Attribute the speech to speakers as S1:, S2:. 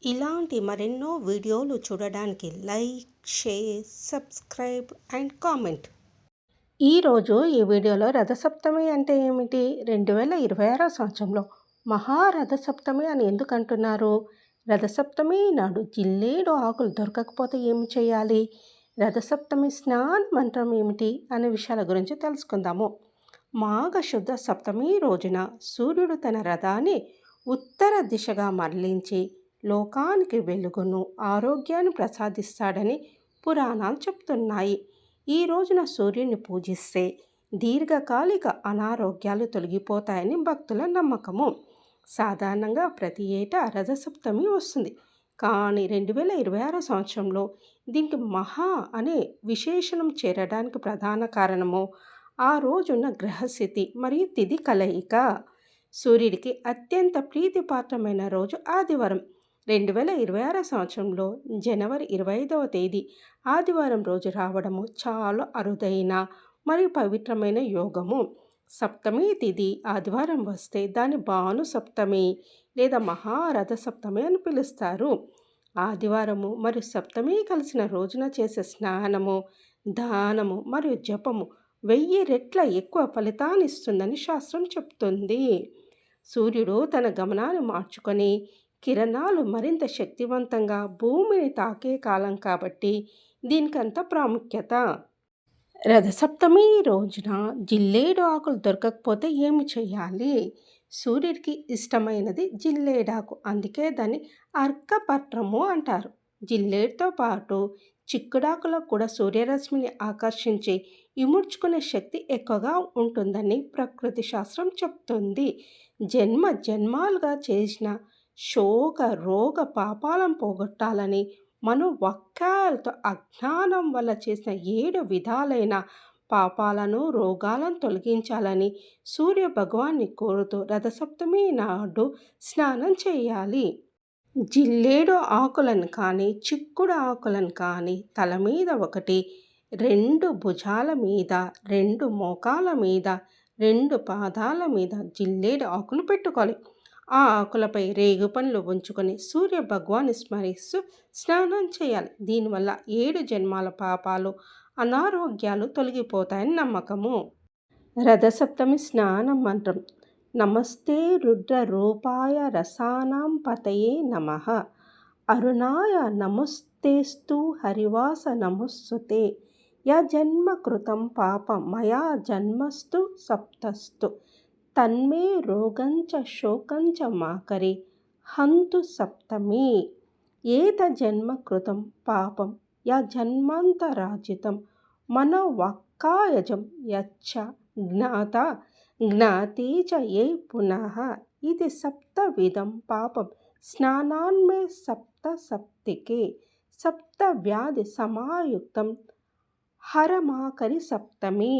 S1: ఇలాంటి మరెన్నో వీడియోలు చూడడానికి like, share, subscribe and comment. ఈరోజు ఈ వీడియోలో రథసప్తమి అంటే ఏమిటి? 2026 సంవత్సరంలో మహారథసప్తమి అని ఎందుకు అంటున్నారు? రథసప్తమి నాడు జిల్లేడు ఆకులు దొరకకపోతే ఏమి చేయాలి? రథసప్తమి స్నాన మంత్రం ఏమిటి అనే విషయాల గురించి తెలుసుకుందాము. మాఘశుద్ధ సప్తమి రోజున సూర్యుడు తన రథాన్ని ఉత్తర దిశగా మరలించి లోకానికి వెలుగును, ఆరోగ్యాన్ని ప్రసాదిస్తాడని పురాణాలు చెప్తున్నాయి. ఈ రోజున సూర్యుని పూజిస్తే దీర్ఘకాలిక అనారోగ్యాలు తొలగిపోతాయని భక్తుల నమ్మకము. సాధారణంగా ప్రతి ఏటా రథసప్తమి వస్తుంది. కానీ 2026 సంవత్సరంలో దీనికి మహా అనే విశేషణం చేరడానికి ప్రధాన కారణము ఆ రోజున్న గ్రహస్థితి మరియు తిథి కలయిక. సూర్యుడికి అత్యంత ప్రీతిపాత్రమైన రోజు ఆదివారం. 2026 సంవత్సరంలో జనవరి 25వ తేదీ ఆదివారం రోజు రావడము చాలా అరుదైన మరియు పవిత్రమైన యోగము. సప్తమి తిథి ఆదివారం వస్తే దాన్ని భాను సప్తమి లేదా మహారథ సప్తమి అని పిలుస్తారు. ఆదివారము మరియు సప్తమి కలిసిన రోజున చేసే స్నానము, దానము మరియు జపము 1000 రెట్ల ఎక్కువ ఫలితాన్ని ఇస్తుందని శాస్త్రం చెప్తుంది. సూర్యుడు తన గమనాన్ని మార్చుకొని కిరణాలు మరింత శక్తివంతంగా భూమిని తాకే కాలం కాబట్టి దీనికంత ప్రాముఖ్యత. రథసప్తమి రోజున జిల్లేడు ఆకులు దొరకకపోతే ఏమి చేయాలి? సూర్యుడికి ఇష్టమైనది జిల్లేడాకు, అందుకే దాన్ని అర్కపత్రము అంటారు. జిల్లేడుతో పాటు చిక్కుడాకులో కూడా సూర్యరశ్మిని ఆకర్షించి ఇముడ్చుకునే శక్తి ఎక్కువగా ఉంటుందని ప్రకృతి శాస్త్రం చెప్తుంది. జన్మాలుగా చేసిన శోక రోగ పాపాలను పోగొట్టాలని, మనోవాక్కాయాలతో అజ్ఞానం వల్ల చేసిన 7 విధాలైన పాపాలను, రోగాలను తొలగించాలని సూర్య భగవాన్ని కోరుతూ రథసప్తమి నాడు స్నానం చేయాలి. జిల్లేడు ఆకులను కానీ, చిక్కుడు ఆకులను కానీ తల మీద ఒకటి, 2 భుజాల మీద, 2 మోకాల మీద, 2 పాదాల మీద జిల్లేడు ఆకులు పెట్టుకోవాలి. ఆ ఆకులపై రేగుపండ్లు ఉంచుకొని సూర్య భగవాన్ని స్మరిస్తూ స్నానం చేయాలి. దీనివల్ల 7 జన్మాల పాపాలు, అనారోగ్యాలు తొలగిపోతాయని నమ్మకము. రథసప్తమి స్నాన మంత్రం: నమస్తే రుద్ర రూపాయ రసానాం పతయే నమః, అరుణాయ నమస్తేస్తు హరివాస నమస్తుతే, యజన్మ కృతం పాపం మయా జన్మస్తు సప్తస్తు, తన్మే రోగంచ శోకంచ మాకరి హంతు సప్తమి, ఏతజన్మ కృతం పాపం యజన్మాంతరాజితం మనోవాక్కాయజం యచ్చ జ్ఞాత జ్ఞాతే చ ఏ పునః, ఇది సప్తవిధం పాపం స్నానాన్మే సప్త సప్తికే, సప్త వ్యాధి సమాయుక్తం హరమాకరి సప్తమి.